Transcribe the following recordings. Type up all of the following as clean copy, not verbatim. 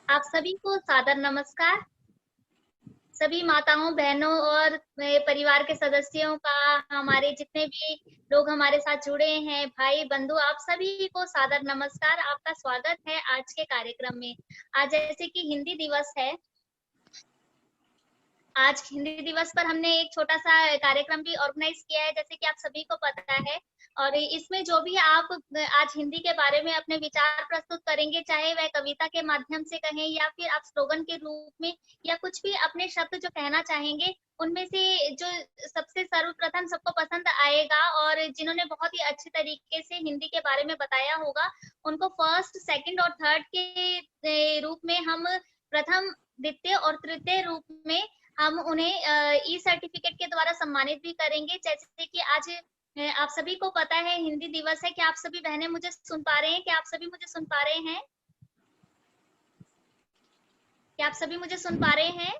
आप सभी को सादर नमस्कार। सभी माताओं, बहनों और परिवार के सदस्यों का, हमारे जितने भी लोग हमारे साथ जुड़े हैं, भाई बंधु, आप सभी को सादर नमस्कार। आपका स्वागत है आज के कार्यक्रम में। आज जैसे कि हिंदी दिवस है, आज हिंदी दिवस पर हमने एक छोटा सा कार्यक्रम भी ऑर्गेनाइज किया है, जैसे कि आप सभी को पता है। और इसमें जो भी आप आज हिंदी के बारे में अपने विचार प्रस्तुत करेंगे, चाहे वह कविता के माध्यम से कहें या फिर आप स्लोगन के रूप में या कुछ भी अपने शब्द जो कहना चाहेंगे, उनमें से जो सबसे सर्वप्रथम सबको पसंद आएगा और जिन्होंने बहुत ही अच्छे तरीके से हिंदी के बारे में बताया होगा, उनको फर्स्ट, सेकंड और थर्ड के रूप में हम प्रथम, द्वितीय और तृतीय रूप में हम उन्हें ई सर्टिफिकेट के द्वारा सम्मानित भी करेंगे। जैसे कि आज आप सभी को पता है हिंदी दिवस है। क्या आप सभी बहनें मुझे सुन पा रहे हैं? क्या आप सभी मुझे सुन पा रहे हैं? क्या आप सभी मुझे सुन पा रहे हैं?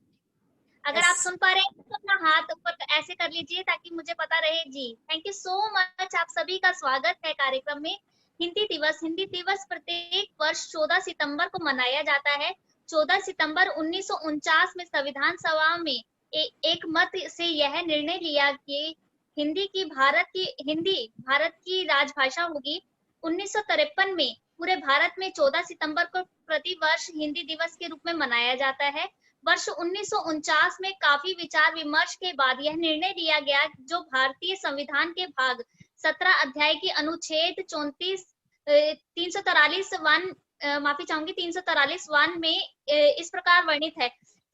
अगर आप सुन पा रहे हैं तो अपना हाथ ऊपर ऐसे कर लीजिए ताकि मुझे पता रहे। जी, थैंक यू सो मच। आप सभी का स्वागत है कार्यक्रम में। हिंदी दिवस प्रत्येक वर्ष 14 सितंबर को मनाया जाता है। 14 सितंबर 1949 में संविधान सभा में एक मत से यह निर्णय लिया कि हिंदी भारत की राजभाषा होगी। 1953 में पूरे भारत में 14 सितंबर को प्रतिवर्ष हिंदी दिवस के रूप में मनाया जाता है। वर्ष 1949 में काफी विचार विमर्श के बाद यह निर्णय लिया गया, जो भारतीय संविधान के भाग 17 अध्याय की अनुच्छेद 34 343 वन माफी चाहूंगी 343 वन में इस प्रकार वर्णित है।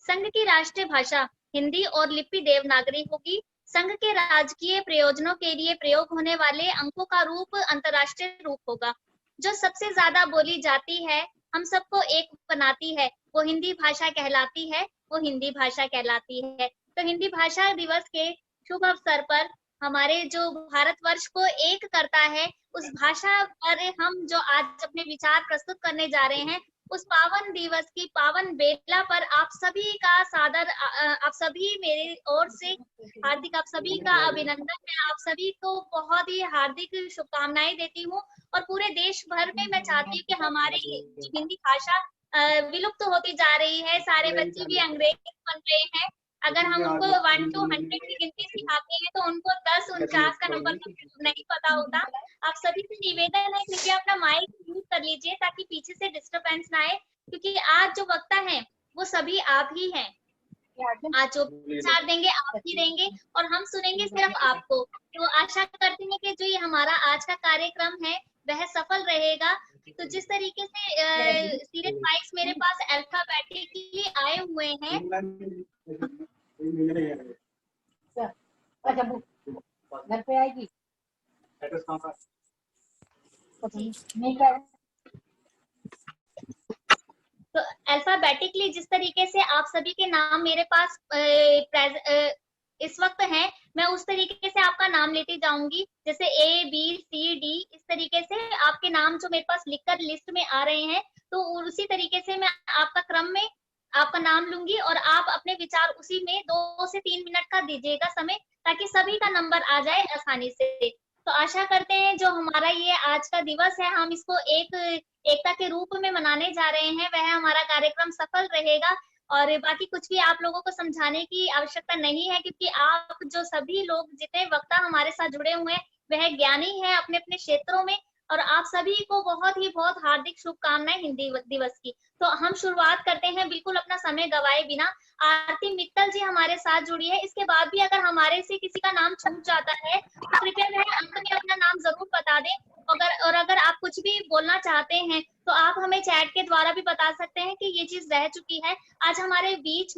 संघ की राष्ट्रीय भाषा हिंदी और लिपि देवनागरी होगी। संघ के राजकीय प्रयोजनों के लिए प्रयोग होने वाले अंकों का रूप अंतरराष्ट्रीय रूप होगा। जो सबसे ज्यादा बोली जाती है, हम सबको एक बनाती है, वो हिंदी भाषा कहलाती है, वो हिंदी भाषा कहलाती है। तो हिंदी भाषा दिवस के शुभ अवसर पर हमारे जो भारतवर्ष को एक करता है, उस भाषा पर हम जो आज अपने विचार प्रस्तुत करने जा रहे हैं, उस पावन दिवस की पावन बेला पर आप सभी का सादर आप सभी मेरे ओर से हार्दिक आप सभी का अभिनंदन। मैं आप सभी को बहुत ही हार्दिक शुभकामनाएं देती हूँ। और पूरे देश भर में मैं चाहती हूँ कि हमारी हिंदी भाषा विलुप्त होती जा रही है। सारे बच्चे भी अंग्रेज बन रहे हैं। अगर हम उनको 1 to 100 की गिनती सिखाते हैं तो उनको 10 49 का नंबर तो नहीं पता होता। आप सभी से निवेदन है, कृपया अपना माइक म्यूट कर लीजिए ताकि पीछे से डिस्टरबेंस ना आए, क्योंकि आज जो वक्ता है वो सभी आप ही हैं। आज जो विचार देंगे आप ही देंगे और हम सुनेंगे सिर्फ आपको। तो आशा करते हैं कि जो ये हमारा आज का कार्यक्रम है वह सफल रहेगा। तो जिस तरीके से सीरियस माइक्स मेरे पास अल्फाबेटिकली आए हुए हैं, घर पे आएगी तो अल्फाबेटिकली जिस तरीके से आप सभी के नाम मेरे पास इस वक्त हैं, मैं उस तरीके से आपका नाम लेती जाऊंगी। जैसे ABCD, इस तरीके से आपके नाम जो मेरे पास लिखकर लिस्ट में आ रहे हैं, तो उसी तरीके से मैं आपका क्रम में आपका नाम लूंगी और आप अपने विचार उसी में 2 से 3 मिनट का दीजिएगा समय, ताकि सभी का नंबर आ जाए आसानी से। तो आशा करते हैं जो हमारा ये आज का दिवस है, हम इसको एकता के रूप में मनाने जा रहे हैं, वह हमारा कार्यक्रम सफल रहेगा। और बाकी कुछ भी आप लोगों को समझाने की आवश्यकता नहीं है, क्योंकि आप जो सभी लोग जितने वक्ता हमारे साथ जुड़े हुए हैं वह ज्ञानी है अपने अपने क्षेत्रों में। और आप सभी को बहुत हार्दिक शुभकामनाएं हिंदी दिवस की। तो हम शुरुआत करते हैं बिल्कुल अपना समय गवाए बिना। आरती मित्तल जी हमारे साथ जुड़ी है। इसके बाद भी अगर हमारे से किसी का नाम छूट जाता है तो कृपया वह अंत में अपना नाम जरूर बता दें। अगर आप कुछ भी बोलना चाहते हैं तो आप हमें चैट के द्वारा भी बता सकते हैं कि ये चीज रह चुकी है। आज हमारे बीच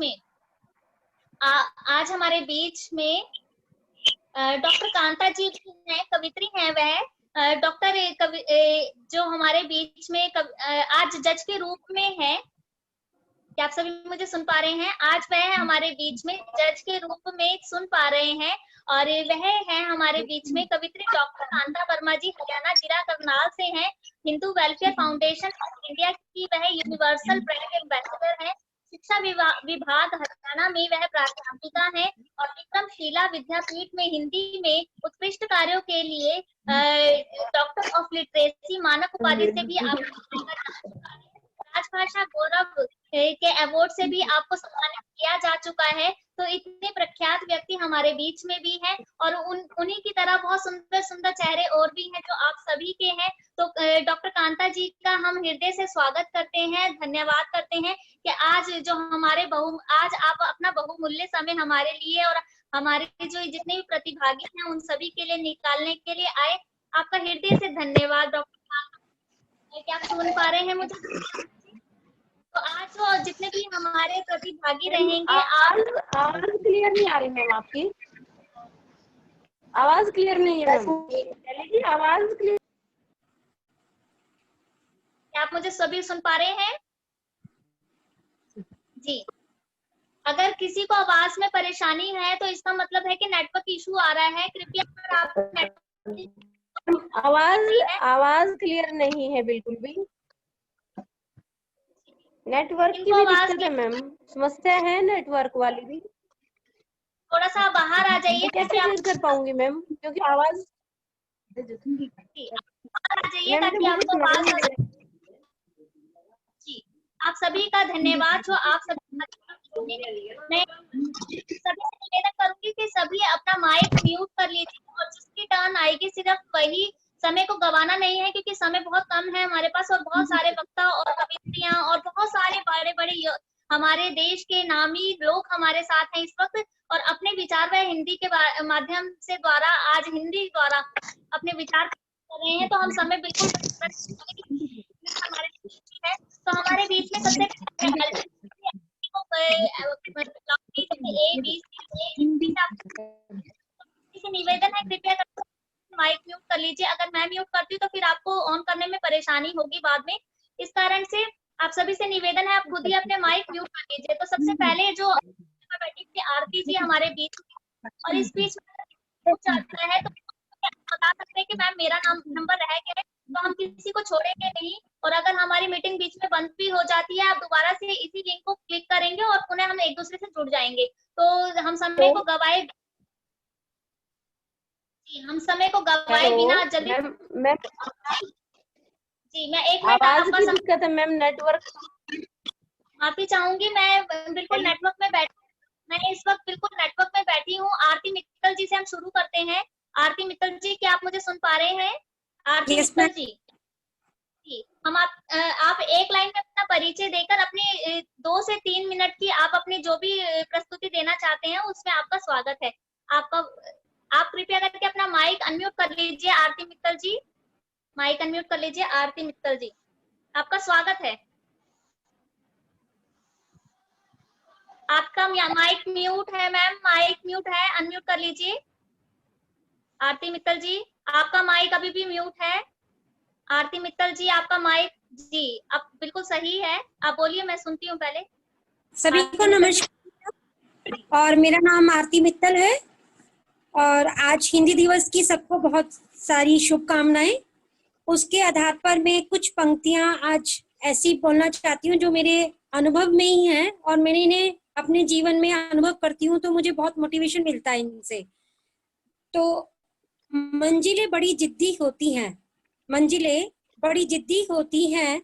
में डॉक्टर कांता जी हैं, कवित्री हैं वह। डॉक्टर जो हमारे बीच में आज जज के रूप में है। क्या आप सभी मुझे सुन पा रहे हैं? आज वह हमारे बीच में जज के रूप में सुन पा रहे हैं। और वह है हमारे बीच में कवित्री डॉक्टर कांता वर्मा जी, हरियाणा जिला करनाल से हैं। Hindu welfare foundation of India की वह यूनिवर्सल ब्रांड एम्बेसडर है। शिक्षा विभाग हरियाणा में वह प्राध्यापिका है और विक्रमशिला विद्यापीठ में हिंदी में उत्कृष्ट कार्यों के लिए डॉक्टर ऑफ लिटरेसी मानक उपाधि से भी आप राजभाषा गौरव के अवार्ड से भी आपको सम्मानित किया जा चुका है। तो इतने प्रख्यात व्यक्ति हमारे बीच में भी हैं और उन्हीं की तरह बहुत सुंदर सुंदर चेहरे और भी हैं जो आप सभी के हैं। तो डॉक्टर कांता जी का हम हृदय से स्वागत करते हैं, धन्यवाद करते हैं कि आज जो आज आप अपना बहुमूल्य समय हमारे लिए और हमारे जो जितने भी प्रतिभागी हैं उन सभी के लिए निकालने के लिए आए। आपका हृदय से धन्यवाद डॉक्टर कांता। क्या आप सुन पा रहे हैं मुझे? तो आज जो जितने भी हमारे प्रतिभागी रहेंगे आवाज क्लियर नहीं आ रही मैम, आपकी आवाज क्लियर नहीं है मैम। आवाज क्लियर। क्या आप मुझे सभी सुन पा रहे हैं? जी, अगर किसी को आवाज में परेशानी है तो इसका मतलब है कि नेटवर्क इशू आ रहा है। कृपया अगर आप आवाज क्लियर नहीं है बिल्कुल भी। नेटवर्क की भी दिक्कत है मैम, समस्या है नेटवर्क वाली भी। थोड़ा सा बाहर आ जाइए। कैसे शेयर कर पाऊंगी मैम, क्योंकि आवाज बाहर आ जाइए ताकि आपको आवाज। जी, आप सभी का धन्यवाद जो आप सभी। मैं सभी से निवेदन करूंगी कि सभी अपना माइक म्यूट कर लीजिए और जिसकी टर्न आएगी सिर्फ वही, समय को गवाना नहीं है क्योंकि समय बहुत कम है हमारे पास और बहुत सारे वक्ता और कवियत्रियां और बहुत सारे बड़े बड़े हमारे देश के नामी लोग हमारे साथ हैं इस वक्त और अपने विचार वह हिंदी के माध्यम से द्वारा आज हिंदी द्वारा अपने विचार कर रहे हैं। तो हम समय बिल्कुल हमारे है। तो हमारे बीच में सबसे निवेदन है कृपया माइक म्यूट कर लीजिए। अगर मैं म्यूट करती हूँ तो फिर आपको ऑन करने में परेशानी होगी बाद में। इस कारण से आप सभी से निवेदन है आप खुद ही अपने माइक म्यूट कर लीजिए। तो सबसे पहले जो बैठी थी आरती जी हमारे बीच और इस बीच में चाहता है तो बता सकते हैं कि मैम मेरा नंबर रह गया है तो हम किसी को छोड़ेंगे नहीं और अगर हमारी मीटिंग बीच में बंद भी हो जाती है आप दोबारा से इसी लिंक को क्लिक करेंगे और पुनः हम एक दूसरे से जुड़ जाएंगे। तो हम समय को गवाए बिना जल्दी जी मैं एक मिनट आवाज की दिक्कत है मैम, नेटवर्क। माफी चाहूंगी, मैं बिल्कुल नेटवर्क में मैं इस वक्त बिल्कुल नेटवर्क में बैठी हूँ। आरती मित्तल जी से हम शुरू करते हैं। आरती मित्तल जी क्या आप मुझे सुन पा रहे हैं? आरती मित्तल जी हम आप एक लाइन में अपना परिचय देकर अपने 2 से 3 मिनट की आप अपनी जो भी प्रस्तुति देना चाहते हैं उसमें आपका स्वागत है। आप कृपया करके अपना माइक अनम्यूट कर लीजिए। आरती मित्तल जी माइक अनम्यूट कर लीजिए। आरती मित्तल जी आपका स्वागत है। आपका माइक म्यूट है मैम, माइक म्यूट है, अनम्यूट कर लीजिए। आरती मित्तल जी आपका माइक अभी भी म्यूट है। आरती मित्तल जी आपका माइक जी अब बिल्कुल सही है, आप बोलिए मैं सुनती हूँ पहले। सभी को नमस्कार और मेरा नाम आरती मित्तल है और आज हिंदी दिवस की सबको बहुत सारी शुभकामनाएं। उसके आधार पर मैं कुछ पंक्तियां आज ऐसी बोलना चाहती हूँ जो मेरे अनुभव में ही हैं और मैंने इन्हें अपने जीवन में अनुभव करती हूँ तो मुझे बहुत मोटिवेशन मिलता है इनसे। तो मंजिलें बड़ी जिद्दी होती हैं, मंजिलें बड़ी जिद्दी होती हैं,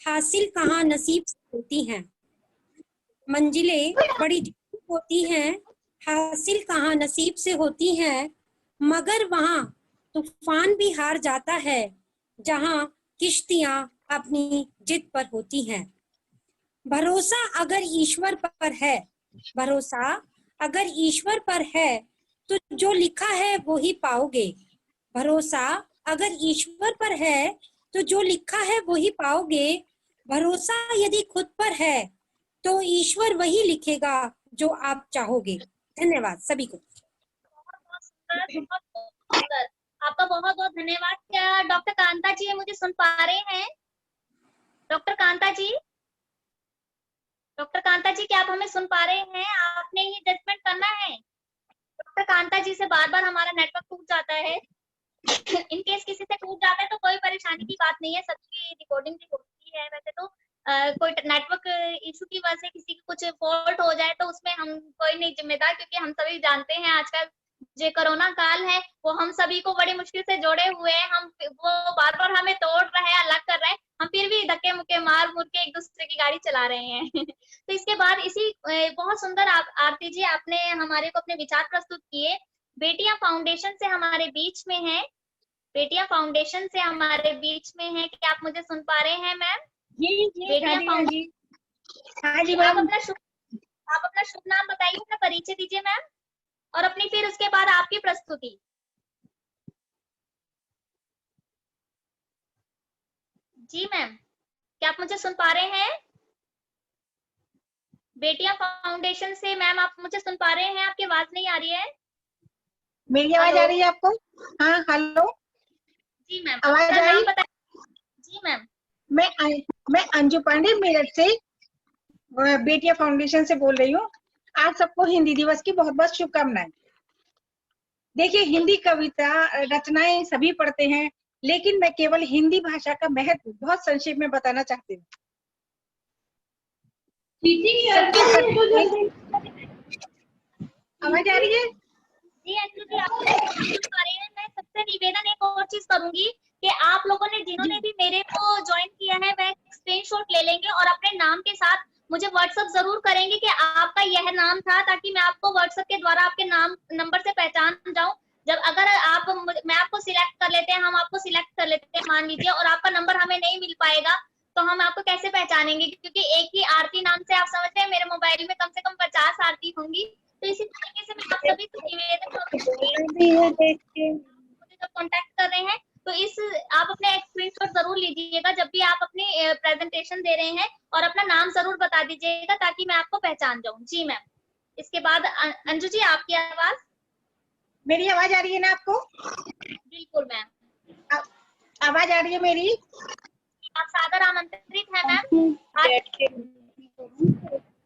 हासिल कहाँ नसीब से होती हैं। मंजिलें बड़ी जिद्दी होती हैं, हासिल कहाँ नसीब से होती हैं, मगर वहाँ तूफान भी हार जाता है जहाँ किश्तियां अपनी जिद पर होती हैं। भरोसा अगर ईश्वर पर है, भरोसा अगर ईश्वर पर है तो जो लिखा है वो ही पाओगे। भरोसा अगर ईश्वर पर है तो जो लिखा है वो ही पाओगे। भरोसा यदि खुद पर है तो ईश्वर वही लिखेगा जो आप चाहोगे। धन्यवाद सभी को। आपका बहुत बहुत धन्यवाद। क्या डॉक्टर कांता जी मुझे सुन पा रहे हैं? डॉक्टर कांता जी, डॉक्टर कांता जी क्या आप हमें सुन पा रहे हैं? आपने ही जजमेंट करना है। डॉक्टर कांता जी से बार बार हमारा नेटवर्क टूट जाता है। इन केस किसी से टूट जाता है तो कोई परेशानी की बात नहीं है, सबकी रिकॉर्डिंग भी होती है। वैसे तो कोई नेटवर्क इशू की वजह से किसी की कुछ फॉल्ट हो जाए तो उसमें हम कोई नहीं जिम्मेदार, क्योंकि हम सभी जानते हैं आजकल जो कोरोना काल है वो हम सभी को बड़ी मुश्किल से जोड़े हुए हैं। हम वो बार बार हमें तोड़ रहे हैं, अलग कर रहे हैं, हम फिर भी धक्के मुक्के मार मुर के एक दूसरे की गाड़ी चला रहे हैं। तो इसके बाद इसी बहुत सुंदर आरती जी आपने हमारे को अपने विचार प्रस्तुत किए। बेटियां फाउंडेशन से हमारे बीच में है, बेटियां फाउंडेशन से हमारे बीच में है। क्या आप मुझे सुन पा रहे हैं मैम? जी बेटियां फाउंडेशन। हाँ जी आप मैम। अपना शुभ नाम बताइए, अपना परिचय दीजिए मैम, और अपनी फिर उसके बाद आपकी प्रस्तुति। जी मैम, क्या आप मुझे सुन पा रहे हैं? बेटियां फाउंडेशन से मैम आप मुझे सुन पा रहे हैं? आपकी आवाज नहीं आ रही है। मेरी आवाज आ रही है आपको? हाँ हेलो। जी मैम, आवाज अपना आई? नाम बताइए। जी मैम। मैं अंजू पांडे मेरठ से बेटिया फाउंडेशन से बोल रही हूँ। आप सबको हिंदी दिवस की बहुत बहुत शुभकामनाएं। देखिए, हिंदी कविता रचनाएं सभी पढ़ते हैं, लेकिन मैं केवल हिंदी भाषा का महत्व बहुत संक्षेप में बताना चाहती हूँ। आवाज आ रही है? जी अंजू जी, आप सुन पा रहे हैं? मैं सबसे निवेदन एक और चीज करूंगी कि आप लोगों ने जिन्होंने भी मेरे को ज्वाइन किया है, वह स्क्रीनशॉट ले लेंगे और अपने नाम के साथ मुझे व्हाट्सएप जरूर करेंगे कि आपका यह नाम था, ताकि मैं आपको व्हाट्सएप के द्वारा आपके नाम नंबर से पहचान जाऊं। जब अगर मैं आपको सिलेक्ट कर लेते हैं, हम आपको सिलेक्ट कर लेते हैं मान लीजिए, और आपका नंबर हमें नहीं मिल पाएगा, तो हम आपको कैसे पहचानेंगे? क्योंकि एक ही आरती नाम से आप समझ रहे हैं मेरे मोबाइल में कम से कम 50 आरती होंगी। तो इसी तरीके से मैं आप सभी से निवेदन मुझे जब कांटेक्ट कर रहे हैं, तो आप अपने स्क्रीनशॉट जरूर लीजिएगा जब भी आप अपनी प्रेजेंटेशन दे रहे हैं, और अपना नाम जरूर बता दीजिएगा ताकि मैं आपको पहचान जाऊं। जी मैम। इसके बाद अंजू जी, आपकी आवाज। मेरी आवाज आ रही है ना आपको? बिल्कुल मैम, आवाज आ रही है मेरी? आप सादर आमंत्रित है मैम।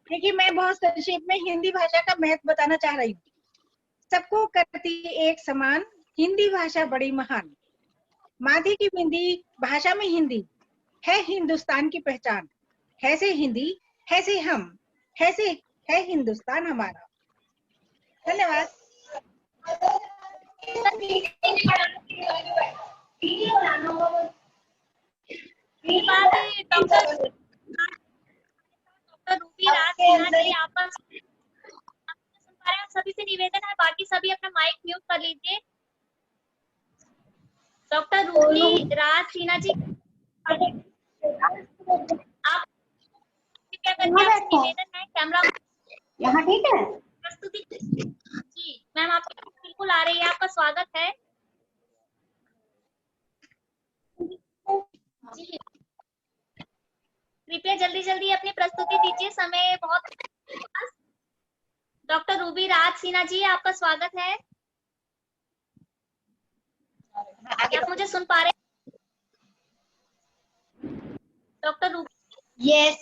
देखिए, मैं बहुत संक्षेप में हिंदी भाषा का महत्व बताना चाह रही हूँ। सबको करती एक समान, हिंदी भाषा बड़ी महान। माथे की बिंदी भाषा में हिंदी है हिंदुस्तान की पहचान। है से हिंदी, है से हम, है से है हिंदुस्तान हमारा। धन्यवाद। डॉक्टर रूबी राज सिन्हा जी, आपका सुन पा रहे हैं? सभी से निवेदन है, बाकी सभी अपना माइक म्यूट कर लीजिए। डॉक्टर रूबी राज सिन्हा जी, आप क्या करके आपसे निवेदन है, कैमरा यहाँ ठीक है? प्रस्तुति। जी मैम, आपकी बिल्कुल आ रही है, आपका स्वागत है। जी कृपया जल्दी जल्दी अपनी प्रस्तुति दीजिए, समय बहुत। डॉक्टर रूबी राज सिन्हा जी, आपका स्वागत है। क्या आप मुझे सुन पा रहे हैं? Doctor Ruby, yes.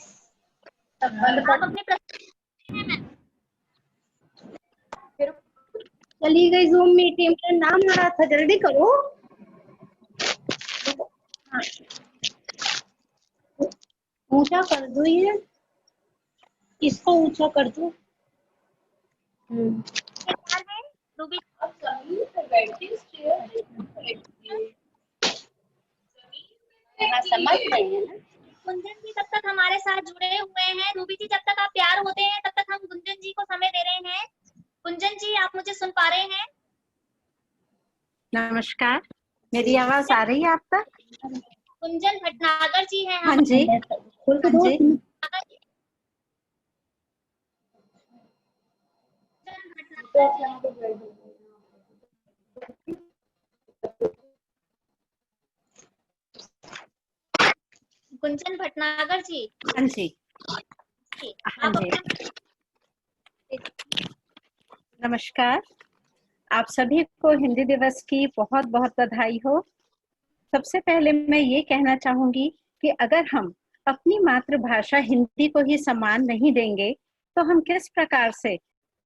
आप अपनी प्रस्तुति। चली गई जूम मीटिंग का नाम आ रहा था, जल्दी करो। ऊंचा कर दो, ये इसको ऊंचा कर दो। रूबी समझ रही है ना? गुंजन जी तब तक हमारे साथ जुड़े हुए हैं। रूबी जी, जब तक आप तैयार होते हैं तब तक हम गुंजन जी को समय दे रहे हैं। गुंजन जी, आप मुझे सुन पा रहे हैं? नमस्कार, मेरी आवाज आ रही है आप तक? गुंजन भटनागर जी हैं। हाँ जी, हाँ जी। गुंजन भटनागर जी। हाँ जी। हाँ आप जी। अपना नमस्कार, आप सभी को हिंदी दिवस की बहुत बहुत बधाई हो। सबसे पहले मैं ये कहना चाहूंगी कि अगर हम अपनी मातृभाषा हिंदी को ही सम्मान नहीं देंगे तो हम किस प्रकार से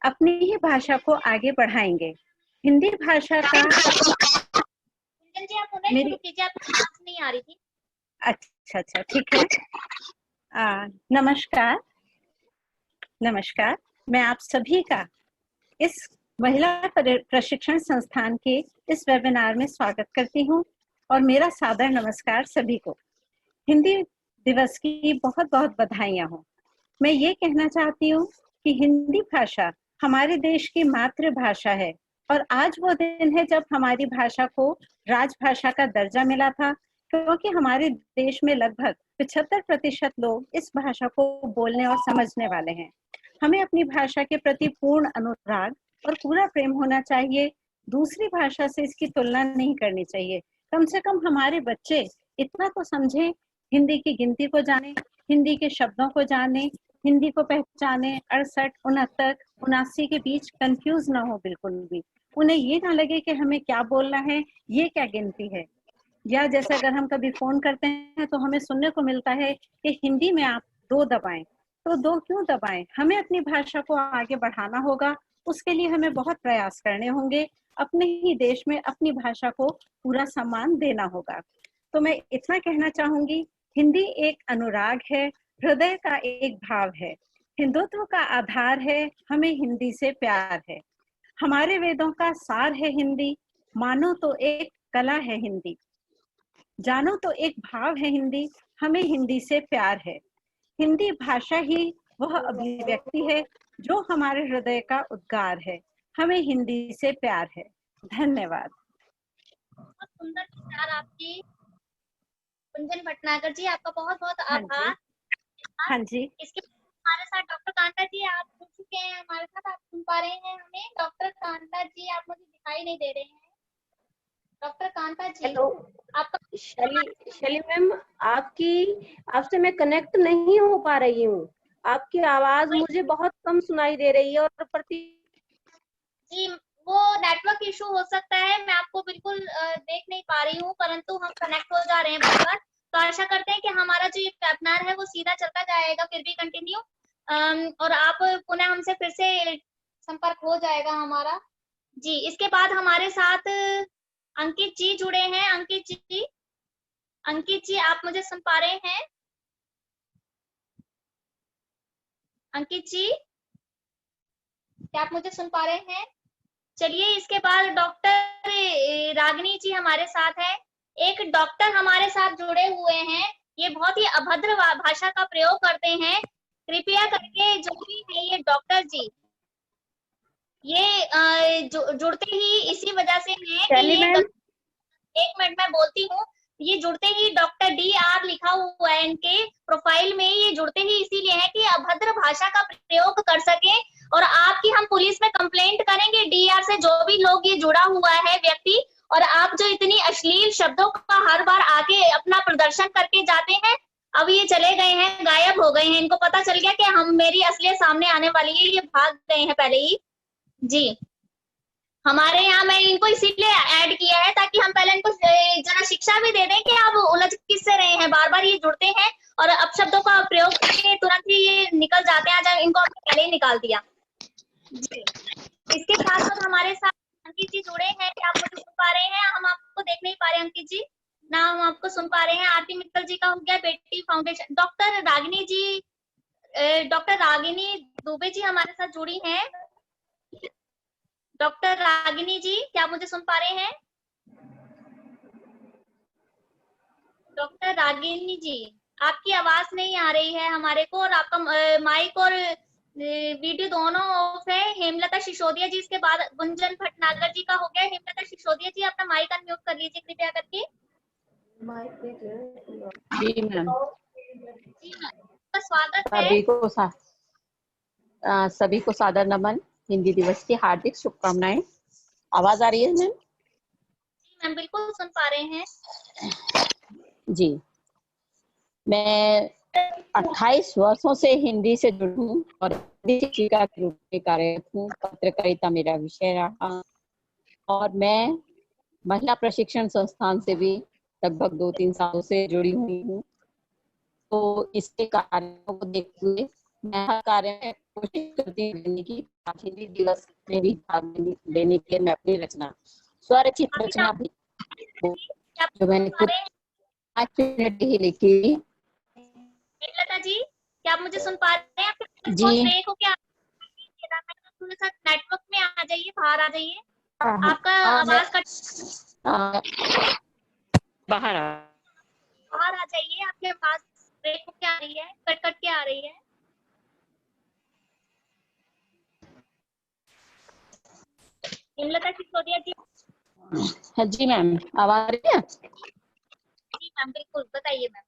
अपनी ही भाषा को आगे बढ़ाएंगे। हिंदी भाषा का गुंजन जी, आप मोबाइल शुरू कीजिए, आपकी आवाज नहीं आ रही थी। अच्छा, ठीक है। नमस्कार, मैं आप सभी का इस महिला प्रशिक्षण संस्थान के इस वेबिनार में स्वागत करती हूँ और मेरा सादर नमस्कार सभी को। हिंदी दिवस की बहुत बहुत बधाइयाँ हो। मैं ये कहना चाहती हूँ कि हिंदी भाषा हमारे देश की मातृभाषा है और आज वो दिन है जब हमारी भाषा को राजभाषा का दर्जा मिला था, क्योंकि हमारे देश में लगभग 75% लोग इस भाषा को बोलने और समझने वाले हैं। हमें अपनी भाषा के प्रति पूर्ण अनुराग और पूरा प्रेम होना चाहिए। दूसरी भाषा से इसकी तुलना नहीं करनी चाहिए। कम से कम हमारे बच्चे इतना तो समझें, हिंदी की गिनती को जाने, हिंदी के शब्दों को जाने, हिंदी को पहचाने। 68, 69, 79 के बीच कंफ्यूज ना हो बिल्कुल भी। उन्हें ये ना लगे कि हमें क्या बोलना है, ये क्या गिनती है। या जैसे अगर हम कभी फोन करते हैं तो हमें सुनने को मिलता है कि हिंदी में आप 2 दबाएं, तो 2 क्यों दबाएं? हमें अपनी भाषा को आगे बढ़ाना होगा, उसके लिए हमें बहुत प्रयास करने होंगे। अपने ही देश में अपनी भाषा को पूरा सम्मान देना होगा। तो मैं इतना कहना चाहूंगी, हिंदी एक अनुराग है, हृदय का एक भाव है, हिंदुत्व का आधार है, हमें हिंदी से प्यार है। हमारे वेदों का सार है हिंदी, मानो तो एक कला है हिंदी, जानो तो एक भाव है हिंदी, हमें हिंदी से प्यार है। हिंदी भाषा ही वह अभिव्यक्ति है जो हमारे हृदय का उद्गार है, हमें हिंदी से प्यार है। धन्यवाद। बहुत सुंदर विचार आपकी कुंजन भटनागर जी, आपका बहुत बहुत हाँ आभार। हाँ जी। इसके हमारे साथ डॉक्टर कांता जी आप जुड़ चुके हैं हमारे साथ, आप सुन पा रहे हैं हमें? डॉक्टर कांता जी, आप मुझे दिखाई नहीं दे रहे हैं। डॉक्टर कांता जी, हेलो आपका शैली मैम, आपसे मैं कनेक्ट नहीं हो पा रही हूँ। आपकी आवाज मुझे बहुत कम सुनाई दे रही है और जी, वो नेटवर्क इशू हो सकता है, मैं आपको बिल्कुल देख नहीं पा रही हूँ, परंतु हम कनेक्ट हो जा रहे हैं बार बार। तो आशा करते हैं कि हमारा जो ये वेबिनार है वो सीधा चलता जाएगा, फिर भी कंटिन्यू, और आप पुनः हमसे फिर से संपर्क हो जाएगा हमारा। जी, इसके बाद हमारे साथ अंकित जी जुड़े हैं। अंकित जी आप मुझे सुन पा रहे हैं? अंकित जी, क्या आप मुझे सुन पा रहे हैं? चलिए, इसके बाद डॉक्टर रागिनी जी हमारे साथ है। एक डॉक्टर हमारे साथ जुड़े हुए हैं, ये बहुत ही अभद्र भाषा का प्रयोग करते हैं। कृपया करके जो भी है ये डॉक्टर जी, ये जुड़ते ही इसी वजह से है कि ये, एक मिनट मैं बोलती हूँ, ये जुड़ते ही डॉक्टर DR लिखा हुआ है इनके प्रोफाइल में, ये जुड़ते ही इसीलिए है कि अभद्र भाषा का प्रयोग कर सके, और आपकी हम पुलिस में कंप्लेंट करेंगे DR से, जो भी लोग ये जुड़ा हुआ है व्यक्ति, और आप जो इतनी अश्लील शब्दों का हर बार आके अपना प्रदर्शन करके जाते हैं। अब ये चले गए हैं, गायब हो गए हैं, इनको पता चल गया कि हम मेरी असलियत सामने आने वाली है, ये भाग गए हैं पहले ही। जी, हमारे यहाँ मैं इनको इसीलिए ऐड किया है ताकि हम पहले इनको जरा शिक्षा भी दे दें कि आप उलझ किससे रहे हैं, बार बार ये जुड़ते हैं और अपशब्दों का प्रयोग करके तुरंत ही ये निकल जाते हैं। आज इनको हमने पहले ही निकाल दिया। जी, इसके साथ साथ हमारे साथ अंकित जी जुड़े हैं, क्या आप मुझे सुन पा रहे हैं? हम आपको देख नहीं पा रहे अंकित जी, ना हम आपको सुन पा रहे हैं। आरती मित्तल जी का हो गया, बेटी फाउंडेशन। डॉक्टर रागिनी जी, डॉक्टर रागिनी दुबे जी हमारे साथ जुड़ी हैं। डॉक्टर रागिनी जी, क्या आप मुझे सुन पा रहे हैं? डॉक्टर रागिनी जी, आपकी आवाज नहीं आ रही है हमारे को, और आपका माइक और वीडियो दोनों ऑफ है। हेमलता सिसोदिया जी, इसके बाद गुंजन भटनागर जी का हो गया। हेमलता सिसोदिया जी, अपना माइक अनम्यूट कर लीजिए कृपया करके। जी मैम, जी मैम, स्वागत है। सभी को सादर नमन, हिंदी दिवस की हार्दिक शुभकामनाएं। आवाज आ रही है मैम? जी मैम, बिल्कुल सुन पा रहे हैं। जी, मैं 28 वर्षों से हिंदी से जुड़ी हूँ और हिंदी शिक्षिका के रूप में कार्यरत हूँ। पत्रकारिता मेरा विषय रहा और मैं महिला प्रशिक्षण संस्थान से भी लगभग 2-3 सालों से जुड़ी हुई हूँ। तो इसके कार्यों को देखते हुए मैं हर कार्य में कोशिश करती हूँ कि हिंदी दिवस में भी भाग लेने के लिए मैं अपनी रचना, स्वरचित रचना भी जो मैंने खुद 5 मिनट ही लिखी। लता जी, क्या आप मुझे सुन पा रहे हैं? जी ब्रेक हो क्या? थोड़ा सा नेटवर्क में आ जाइए, बाहर आ जाइए, आपका आवाज कट, बाहर बाहर आ जाइए, आपके आवाज ब्रेक हो के आ रही है, कट कट के आ रही है। हेमलता सिसोदिया जी। हाँ जी मैम, आवाज आ रही है? जी मैम, बिल्कुल बताइए मैम।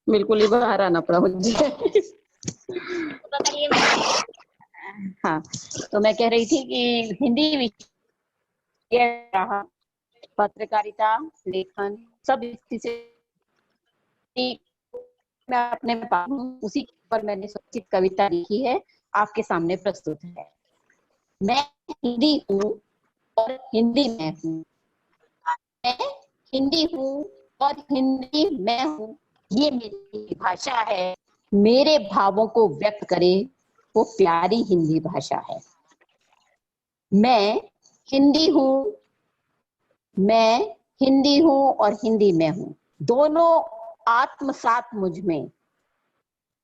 बिल्कुल ही बाहर आना पड़ा मुझे। बताइए मैम। हाँ, तो मैं कह रही थी कि हिंदी विषय रहा, पत्रकारिता, लेखन, सब इसी से मैं अपने में पाऊँ, उसी पर मैंने स्वरचित कविता लिखी है, आपके सामने प्रस्तुत है। मैं हिंदी हूँ और हिंदी मैं हूँ। मैं हिंदी हूँ और हिंदी मैं हूँ। ये मेरी भाषा है, मेरे भावों को व्यक्त करे वो प्यारी हिंदी भाषा है। मैं हिंदी हूँ, मैं हिंदी हूँ और हिंदी मैं हूँ, दोनों आत्मसात मुझ में।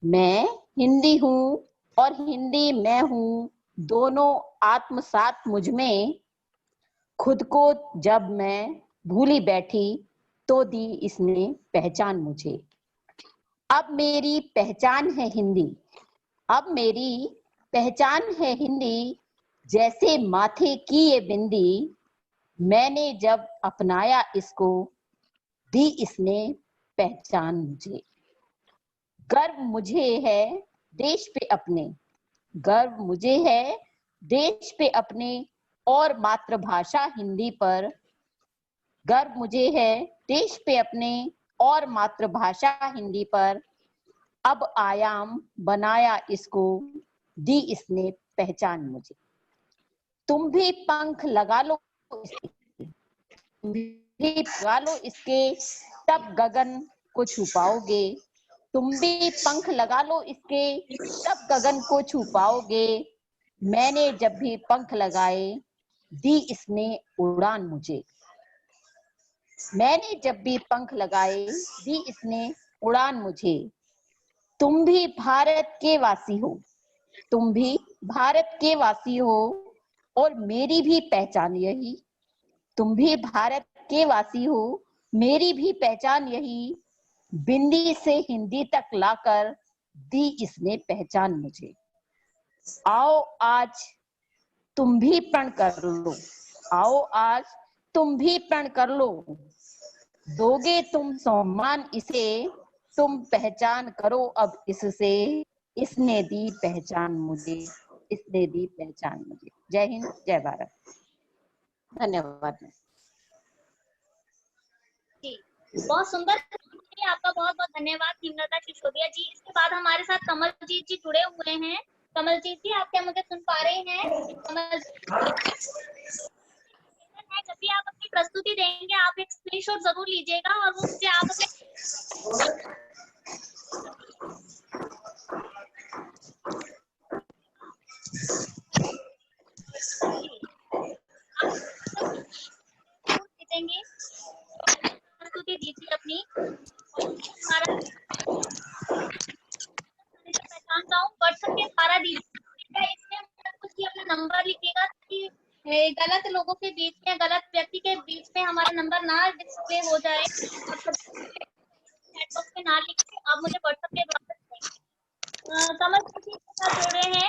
मैं हिंदी हूँ और हिंदी मैं हूँ, दोनों आत्मसात मुझ में। खुद को जब मैं भूली बैठी तो दी इसने पहचान मुझे। अब मेरी पहचान है हिंदी, अब मेरी पहचान है हिंदी, जैसे माथे की ये बिंदी। मैंने जब अपनाया इसको दी इसने पहचान मुझे। गर्व मुझे है देश पे अपने, गर्व मुझे है देश पे अपने और मातृभाषा हिंदी पर। गर्व मुझे है देश पे अपने और मातृभाषा हिंदी पर। अब आयाम बनाया इसको दी इसने पहचान मुझे। तुम भी पंख लगा लो इसके, तुम भी लगा लो इसके, तब गगन को छू पाओगे। तुम भी पंख लगा लो इसके, तब गगन को छू पाओगे। मैंने जब भी पंख लगाए दी इसने उड़ान मुझे। मैंने जब भी पंख लगाए दी इसने उड़ान मुझे। तुम भी भारत के वासी हो, तुम भी भारत के वासी हो और मेरी भी पहचान यही। तुम भी भारत के वासी हो, मेरी भी पहचान यही। बिंदी से हिंदी तक लाकर दी इसने पहचान मुझे। आओ आज तुम भी प्रण कर लो, आओ आज तुम भी प्रण कर लो। दोगे तुम सम्मान इसे, तुम पहचान करो अब इससे। इसने दी पहचान मुझे, इसने दी पहचान मुझे। जय हिंद, जय भारत। धन्यवाद। जी, बहुत सुंदर। आपका बहुत बहुत धन्यवाद हेमलता सिसोदिया जी। इसके बाद हमारे साथ कमलजीत जी जुड़े हुए हैं। कमलजीत जी, आप क्या मुझे सुन पा रहे हैं? कमल, जब भी आप अपनी प्रस्तुति देंगे आप एक स्क्रीनशॉट जरूर लीजिएगा और वो मुझे आप अपने भेजेंगे। प्रस्तुति दीजिए अपनी। पहचान रहा हूँ, व्हाट्सएप के द्वारा दीजिए। इसमें कुछ भी अपना नंबर लिखिएगा कि गलत लोगों के बीच में, गलत व्यक्ति के बीच में हमारा नंबर ना डिस्प्ले हो जाए। चैट बॉक्स में ना लिखिए, आप मुझे व्हाट्सएप के द्वारा कमल जी के साथ जुड़े हैं।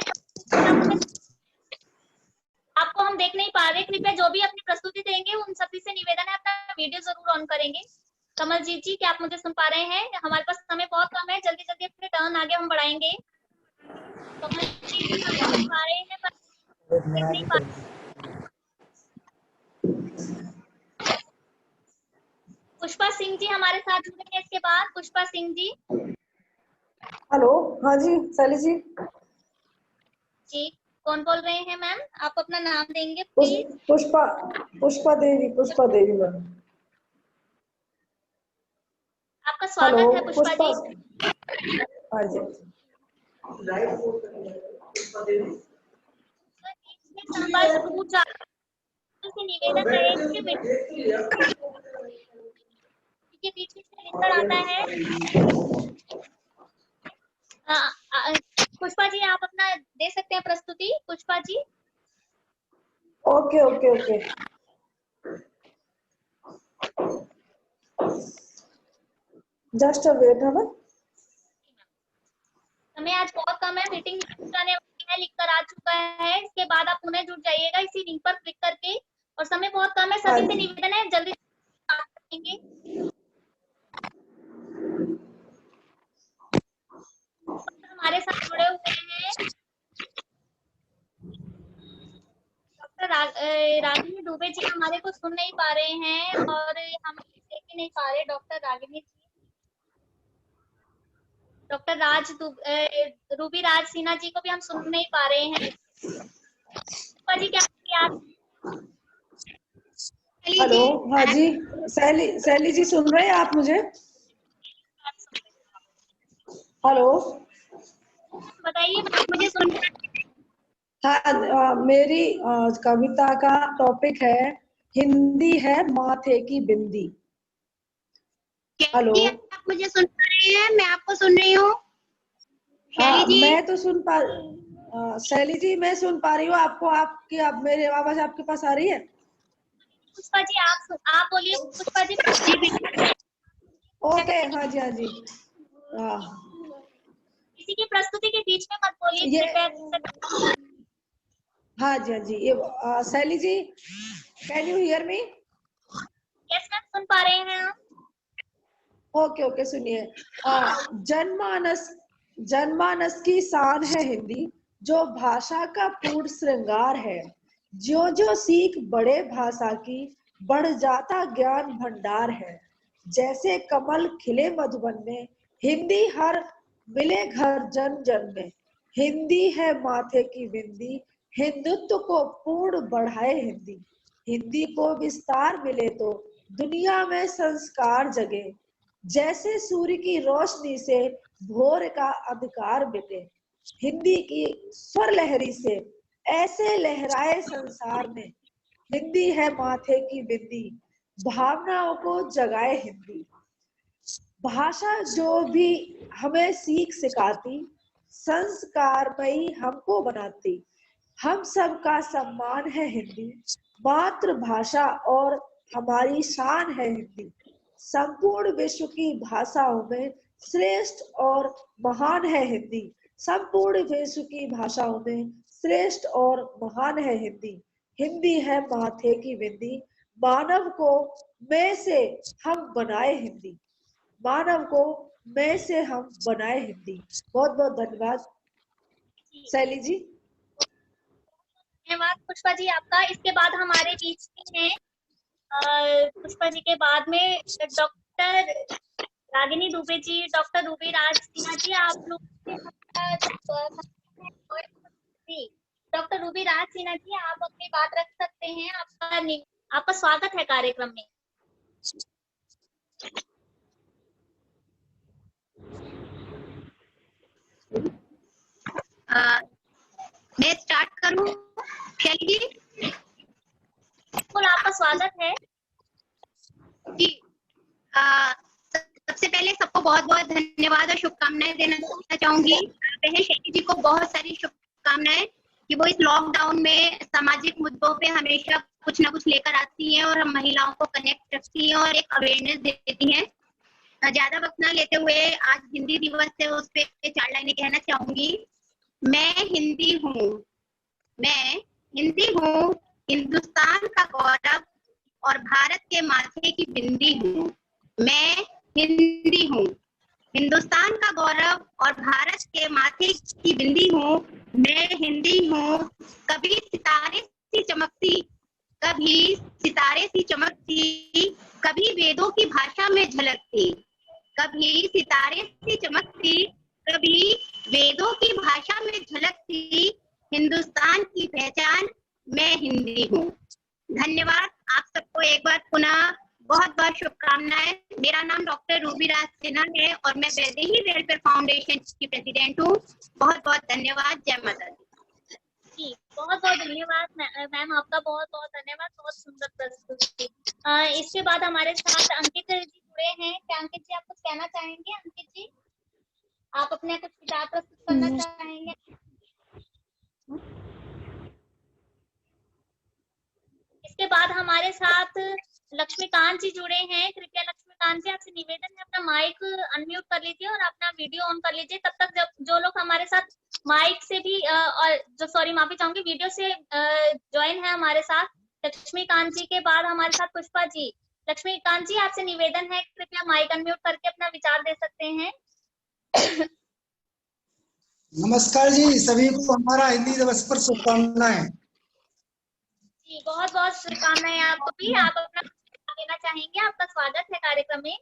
आपको हम देख नहीं पा रहे, कृपया जो भी अपनी प्रस्तुति देंगे उन सभी से निवेदन है अपना वीडियो जरूर ऑन करेंगे। कमलजीत जी, क्या आप मुझे सुन पा रहे हैं? हमारे पास समय बहुत कम है, जल्दी जल्दी अपने टर्न आगे हम बढ़ाएंगे। कमलजीत जी हमें सुन पा रहे हैं पर देख नहीं पा रहे। पुष्पा सिंह जी हमारे साथ जुड़े हैं इसके बाद। पुष्पा सिंह जी। हेलो, हाँ जी शैली जी। जी, कौन बोल रहे हैं मैम? आप अपना नाम देंगे प्लीज? पुष्पा देवी मैम। आपका स्वागत है पुष्पा जी। हाँ जी। संपर्क पूछा से निवेदन रहेगी के बीच में से लेकर आता है। पुष्पा जी, आप अपना दे सकते हैं प्रस्तुति। Pushpa ji. Okay okay okay. Just wait है ना। समय आज बहुत कम है, मीटिंग जाने वाली है, लिख कर आ चुका है। इसके बाद आप पुनः जुड़ जाइएगा इसी लिंक पर क्लिक करके, और समय बहुत कम है, हाँ सभी से जी। निवेदन है जल्दी बात करेंगे। हमारे साथ जुड़े हुए हैं डॉक्टर रागिनी दुबे जी, हमारे को सुन नहीं पा रहे हैं और हम देख भी नहीं पा रहे। डॉक्टर रागिनी जी, डॉक्टर रूबी राज सिन्हा जी को भी हम सुन नहीं पा रहे हैं। जी क्या आप? हेलो, हाँ जी, सैली जी सुन रहे हैं आप मुझे? हेलो, बताइए, मुझे सुन रहे हैं? हाँ, मेरी कविता का टॉपिक है हिंदी है माथे की बिंदी। हेलो, आप मुझे सुन पा रहे हैं? मैं आपको सुन रही हूँ। हाँ, मैं तो सुन पा शैली जी मैं सुन पा रही हूँ आपको। आपकी आप मेरी आवाज आपके पास आ रही है? पुष्पा जी आप बोलिए। पुष्पा जी ओके, हाँ जी, हाँ जी। हाँ, किसी की प्रस्तुति के बीच में मत बोलिए ये कृपया। हाँ जी, हाँ जी, ये Shaili ji, can you hear me? Yes ma'am, सुन पा रहे हैं आप? ओके ओके, सुनिए। जनमानस जनमानस की शान है हिंदी, जो भाषा का पूर्ण श्रृंगार है। जो जो सीख बड़े भाषा की, बढ़ जाता ज्ञान भंडार है। जैसे कमल खिले मधुबन में, हिंदी हर मिले घर जन जन में। हिंदी है माथे की बिंदी, हिंदुत्व को पूर्ण बढ़ाए हिंदी। हिंदी को विस्तार मिले तो दुनिया में संस्कार जगे। जैसे सूर्य की रोशनी से भोर का अंधकार मिटे। हिंदी की स्वर लहरी से ऐसे लहराए संसार में। हिंदी है माथे की बिंदी, भावनाओं को जगाए हिंदी। भाषा जो भी हमें सीख सिखाती, संस्कारमयी हमको बनाती। हम सबका सम्मान है हिंदी, मातृभाषा और हमारी शान है हिंदी। संपूर्ण विश्व की भाषाओं में श्रेष्ठ और महान है हिंदी। संपूर्ण विश्व की भाषाओं में श्रेष्ठ और महान है हिंदी। हिंदी है माथे की बिंदी, मानव को मैं से हम बनाए हिंदी। मानव को मैं से हम बनाए हिंदी। बहुत बहुत धन्यवाद शैली जी। धन्यवाद पुष्पा जी आपका। इसके बाद हमारे बीच में है पुष्पा जी के बाद में doctor Ragini Dubey ji, doctor Ruby राज सिन्हा जी, आप लोग डॉक्टर रूबी राज सिन्हा जी, आप अपनी बात रख सकते हैं। आपका स्वागत है कार्यक्रम में। मैं स्टार्ट करूं शैली जी? बिल्कुल, आपका स्वागत है जी। सबसे पहले सबको बहुत बहुत धन्यवाद और शुभकामनाएं देना चाहूंगी। बहन शैली जी को बहुत सारी शुभकामनाएं कि वो इस लॉकडाउन में सामाजिक मुद्दों पे हमेशा कुछ ना कुछ लेकर आती हैं और हम महिलाओं को कनेक्ट रखती हैं और एक अवेयरनेस देती हैं। ज्यादा वक्त ना लेते हुए आज हिंदी दिवस है, उस पे 4 लाइनें कहना चाहूंगी। मैं हिंदी हूँ, मैं हिंदी हूँ, हिंदुस्तान का गौरव और भारत के माथे की बिंदी हूँ। मैं हिंदी हूँ, हिंदुस्तान का गौरव और भारत के माथे की बिंदी हूँ। मैं हिंदी हूँ, कभी सितारे सी चमकती, कभी सितारे सी चमकती, कभी वेदों की भाषा में झलकती, कभी सितारे सी चमकती, कभी वेदों की भाषा में झलकती। हिंदुस्तान की पहचान मैं हिंदी हूँ। धन्यवाद। आप सबको एक बार पुनः बहुत बहुत शुभकामनाएं। मेरा नाम डॉक्टर रूबी राज सिन्हा है और मैं वैदेही वेलफेयर फाउंडेशन की प्रेसिडेंट हूँ। बहुत बहुत धन्यवाद। जय माता दी। बहुत बहुत धन्यवाद मैम, आपका बहुत बहुत धन्यवाद, बहुत सुंदर प्रस्तुति। इसके बाद हमारे साथ अंकित जी जुड़े हैं। क्या अंकित जी आप कुछ कहना चाहेंगे? अंकित जी, आप अपने कुछ विचार प्रस्तुत करना चाहेंगे? इसके बाद हमारे साथ लक्ष्मीकांत जी जुड़े हैं। कृपया लक्ष्मीकांत कांची, आपसे निवेदन है अपना माइक अनम्यूट कर लीजिए और अपना वीडियो ऑन कर लीजिए। तब तक जब जो लोग हमारे साथ माइक से भी और जो सॉरी माफी चाहूंगी वीडियो से ज्वाइन है हमारे साथ, लक्ष्मीकांत जी के बाद हमारे साथ पुष्पा जी। लक्ष्मीकांत जी, आपसे निवेदन है कृपया माइक अनम्यूट करके अपना विचार दे सकते हैं। नमस्कार जी, सभी को हमारा हिंदी दिवस पर शुभकामनाएं। जी बहुत बहुत शुभकामनाएं आपको भी। आप अपना देना चाहेंगे? आपका स्वागत है कार्यक्रम में।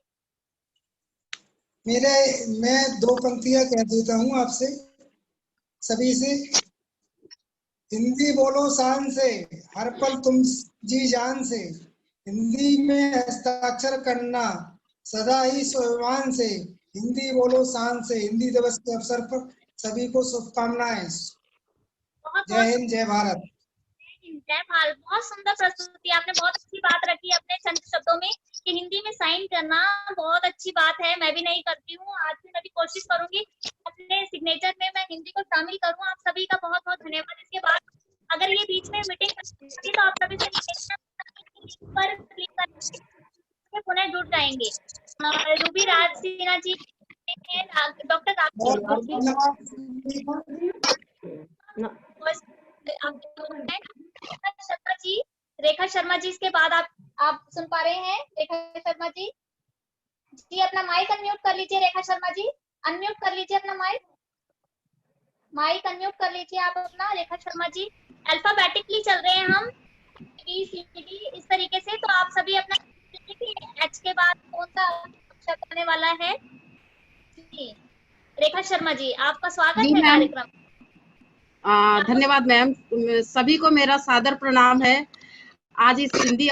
मैं 2 पंक्तियां कह देता हूँ आपसे सभी से। हिंदी बोलो शान से, हर पल तुम जी जान से, हिंदी में हस्ताक्षर करना सदा ही स्वाभिमान से, हिंदी बोलो शान से। हिंदी दिवस के अवसर पर सभी को शुभकामनाएं। जय हिंद, जय भारत। जय भारत। बहुत सुंदर प्रस्तुति, आपने बहुत अच्छी बात रखी अपने चंद शब्दों में कि हिंदी में साइन करना बहुत अच्छी बात है। मैं भी नहीं करती हूँ, आज से मैं भी कोशिश करूंगी अपने सिग्नेचर में मैं हिंदी को शामिल करूँ। आप सभी का बहुत बहुत धन्यवाद। इसके बाद अगर ये बीच में मीटिंग करती तो आप सभी से पर क्लिक करके पुनः जुड़ जाएंगे। रूबी राज सिन्हा जी, डॉक्टर शर्मा जी, रेखा शर्मा जी, इसके बाद आप सुन पा रहे हैं? रेखा शर्मा जी, जी अपना माइक अनम्यूट कर लीजिए। रेखा शर्मा जी अनम्यूट कर लीजिए अपना माइक अनम्यूट कर लीजिए आप अपना। रेखा शर्मा जी, अल्फाबेटिकली चल रहे हैं हम, बी सी डी इस तरीके से, तो आप सभी अपना एच के बाद कौन सा अक्षर आने वाला है। जी रेखा शर्मा जी, आपका स्वागत है कार्यक्रम। धन्यवाद मैम, सभी को मेरा सादर प्रणाम है। आज इस हिंदी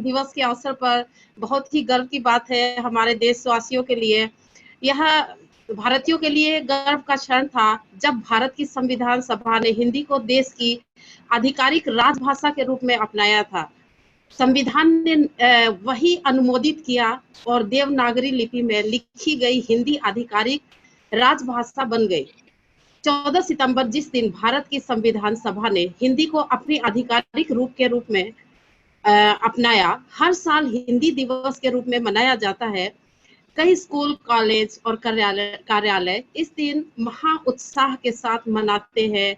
दिवस के अवसर पर बहुत ही गर्व की बात है हमारे देशवासियों के लिए। यह भारतीयों के लिए गर्व का क्षण था जब भारत की संविधान सभा ने हिंदी को देश की आधिकारिक राजभाषा के रूप में अपनाया था। संविधान ने वही अनुमोदित किया और देवनागरी लिपि में लिखी गई हिंदी आधिकारिक राजभाषा बन गई। 14 सितंबर जिस दिन भारत की संविधान सभा ने हिंदी को अपनी आधिकारिक रूप के रूप में अपनाया, हर साल हिंदी दिवस के रूप में मनाया जाता है। कई स्कूल, कॉलेज और कार्यालय इस दिन महा उत्साह के साथ मनाते हैं।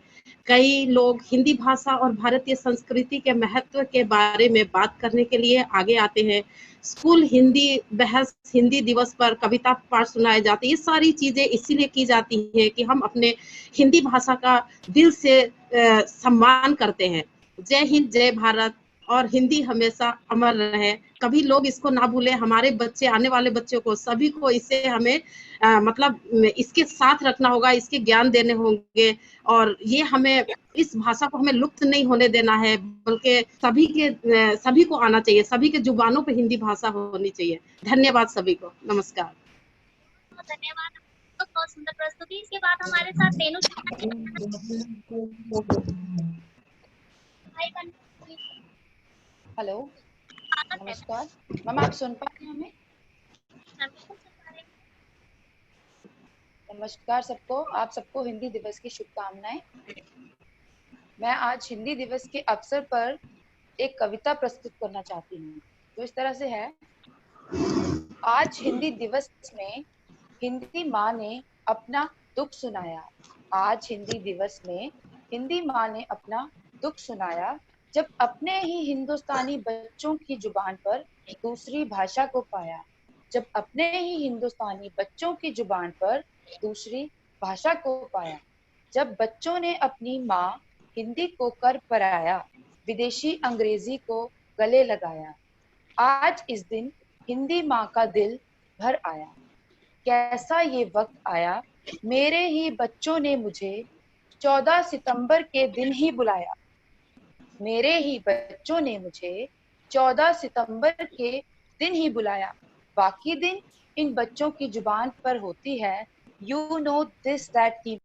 कई लोग हिंदी भाषा और भारतीय संस्कृति के महत्व के बारे में बात करने के लिए आगे आते हैं। स्कूल हिंदी बहस, हिंदी दिवस पर कविता पाठ सुनाए जाते हैं। ये सारी चीजें इसीलिए की जाती है कि हम अपने हिंदी भाषा का दिल से सम्मान करते हैं। जय हिंद, जय भारत, और हिंदी हमेशा अमर रहे। कभी लोग इसको ना भूले। हमारे बच्चे, आने वाले बच्चों को, सभी को इसे हमें मतलब इसके साथ रखना होगा, इसके ज्ञान देने होंगे, और ये हमें इस भाषा को हमें लुप्त नहीं होने देना है, बल्कि सभी को आना चाहिए, सभी के जुबानों पे हिंदी भाषा होनी चाहिए। धन्यवाद सभी को, नमस्कार। धन्यवाद, बहुत सुंदर प्रस्तुति। इसके बाद हमारे साथ तेनु हेलो, नमस्कार मैम, आप सुन पा रहे हैं हमें? नमस्कार सबको, आप सबको हिंदी दिवस की शुभकामनाएं। मैं आज हिंदी दिवस के अवसर पर एक कविता प्रस्तुत करना चाहती हूँ, तो इस तरह से है। आज हिंदी दिवस में हिंदी माँ ने अपना दुख सुनाया। आज हिंदी दिवस में हिंदी माँ ने अपना दुख सुनाया, जब अपने ही हिंदुस्तानी बच्चों की जुबान पर दूसरी भाषा को पाया। जब अपने ही हिंदुस्तानी बच्चों की जुबान पर दूसरी भाषा को पाया। जब बच्चों ने अपनी माँ हिंदी को कर पराया, विदेशी अंग्रेजी को गले लगाया। आज इस दिन हिंदी माँ का दिल भर आया। कैसा ये वक्त आया, मेरे ही बच्चों ने मुझे 14 सितंबर के दिन ही बुलाया। मेरे ही बच्चों ने मुझे 14 सितंबर के दिन ही बुलाया। बाकी दिन इन बच्चों की जुबान पर होती है, यू नो दिस दैट की